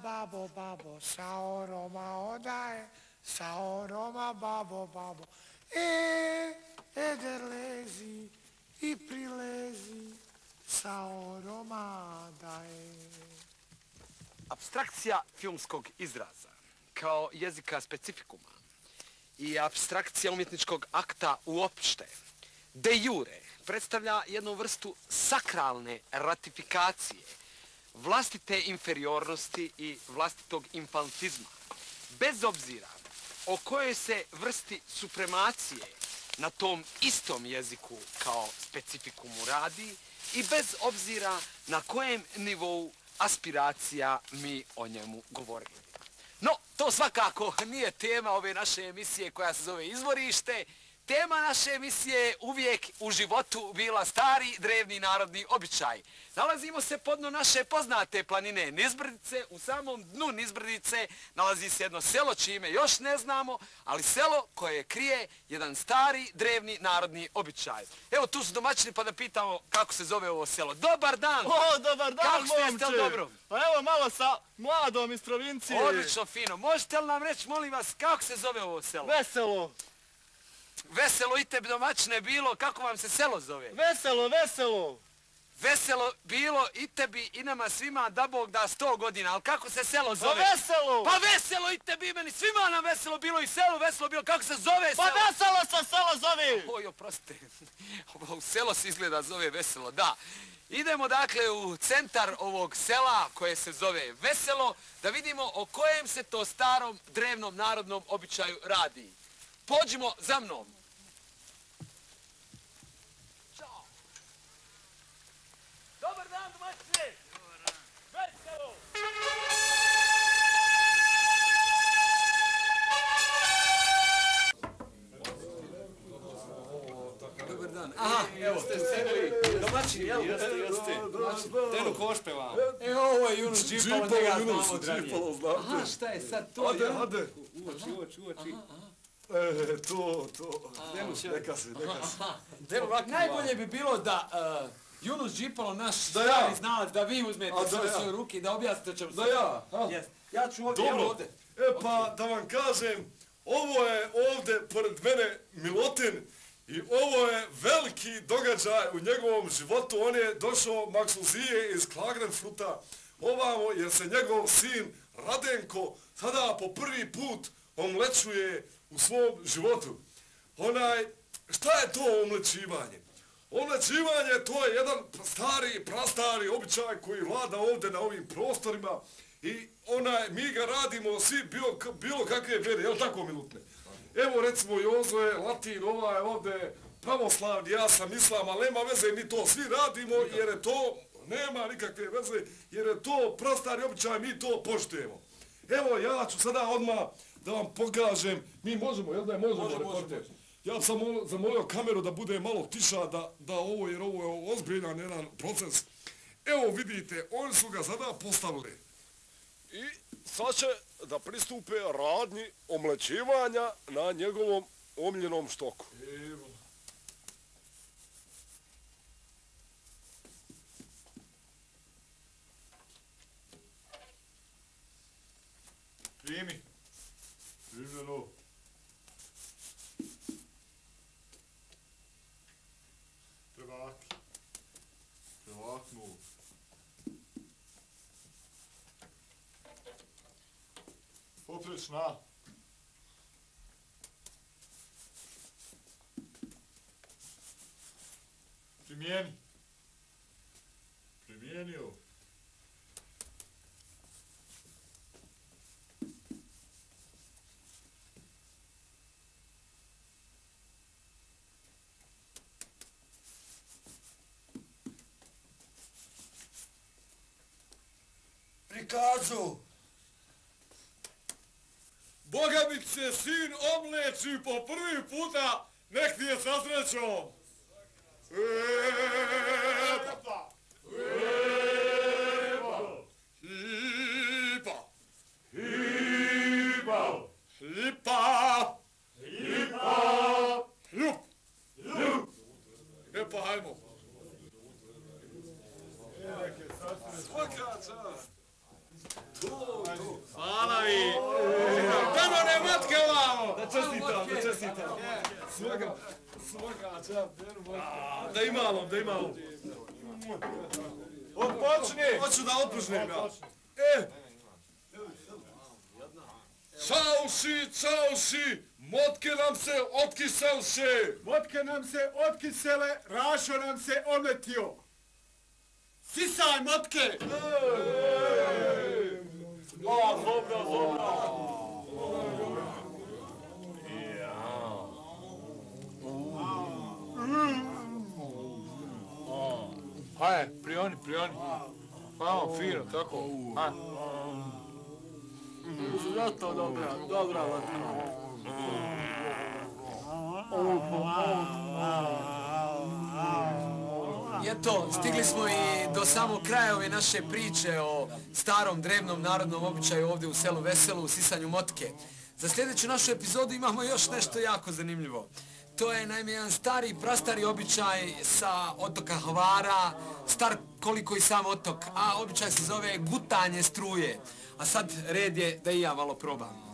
babo, babo, sao Roma odaje, sao Roma, babo, babo. Eder lezi i prilezi, sao Roma daje. Apstrakcija filmskog izraza kao jezika specifikuma i apstrakcija umjetničkog akta uopšte, de jure, predstavlja jednu vrstu sakralne ratifikacije vlastite inferiornosti i vlastitog infantizma, bez obzira o kojoj se vrsti supremacije na tom istom jeziku kao specifikumu radi i bez obzira na kojem nivou aspiracija mi o njemu govorimo. No, to svakako nije tema ove naše emisije koja se zove Izvorište. Tema naše emisije je uvijek u životu bila stari, drevni narodni običaj. Nalazimo se podno naše poznate planine Nizbrdice. U samom dnu Nizbrdice nalazi se jedno selo čime još ne znamo, ali selo koje krije jedan stari, drevni narodni običaj. Evo, tu su domaćini pa da pitamo kako se zove ovo selo. Dobar dan! O, dobar dan, kako ste, momče! dobro? Pa evo malo sa mladom iz provincije. Odlično, fino. Možete li nam reći, molim vas, kako se zove ovo selo? Veselo. Veselo i tebi domaćine bilo, kako vam se selo zove? Veselo, veselo. Veselo bilo i tebi i nama svima, da Bog da 100 godina, ali kako se selo zove? Pa veselo. Pa veselo i tebi i meni, svima nam veselo bilo i selo veselo bilo, kako se zove selo? Pa veselo se selo zove. Oj, oprostite, ovo selo se izgleda zove veselo, da. Idemo dakle u centar ovog sela koje se zove Veselo, da vidimo o kojem se to starom drevnom narodnom običaju radi. Pođimo za mnom. Ćao. Dobar dan, domaćine. Dobar dan. Veselo. Dobar dan. Aha, evo ste sedeli. Domaćini, jel? Jeste. Tenu ko špeva? Ovo je Junus Džipalo, njega znamo od ranije. Džipalo, Aha, šta je sad to? Ade. Uoči. To. Neka se. Najbolje bi bilo da Junus Džipalo, naš stari znalac, da vi uzmete sve svoje ruke i da objasnite o čemu se. Da ja? Ja ću ovdje, evo ovdje. Pa da vam kažem, ovo je ovdje pored mene Milutin i ovo je veliki događaj u njegovom životu. On je došao Maksuzije iz Klagenfurta ovamo jer se njegov sin Radenko sada po prvi put omlećuje u svom životu. Šta je to omlećivanje? Omlećivanje to je jedan prastari običaj koji vlada ovdje na ovim prostorima i mi ga radimo svi bilo kakve vjere, je li tako Milutne? Evo recimo Jozo je Latin, ovaj ovdje pravoslavni, ja sam Islam, ali nema veze, mi to svi radimo jer je to, nema nikakve veze, jer je to prastari običaj, mi to poštujemo. Evo ja ću sada odmah da vam pokažem, mi možemo, jel da je možemo reporter? Ja sam zamolio kameru da bude malo tiša, jer ovo je ozbiljan jedan proces. Evo vidite, oni su ga sada postavili. I sad će da pristupe radnji omlećivanja na njegovom omljenom štoku. Evo. Primi. Primljeno. Prevaknu. Poprečna. Primijeni. Primijenio. Prikazu. Boga mi se sin omleči po prvi puta, nek ti je sa srećom. Epa. Hipa. Ljup. Epa, hajmo. Svaka čast. To. nosite. Svaka čast. Da imalo, da imalo. Odpočni! Hoću da otpužnem ja. Čauši, motke nam se otkiselše. Motke nam se otkisele, Rašo nam se omletio. Sisaj motke! Hajde, prioni. Vamo, fino, tako. Hajde. Zato dobra vatka. I eto, stigli smo i do samog kraja ove naše priče o starom, drevnom narodnom običaju ovdje u selu Veselo, u sisanju motke. Za sljedeću našu epizodu imamo još nešto jako zanimljivo. To je naime jedan stari, prastari običaj sa otoka Hvara, star koliko i sam otok, a običaj se zove gutanje struje. A sad red je da i ja malo probam.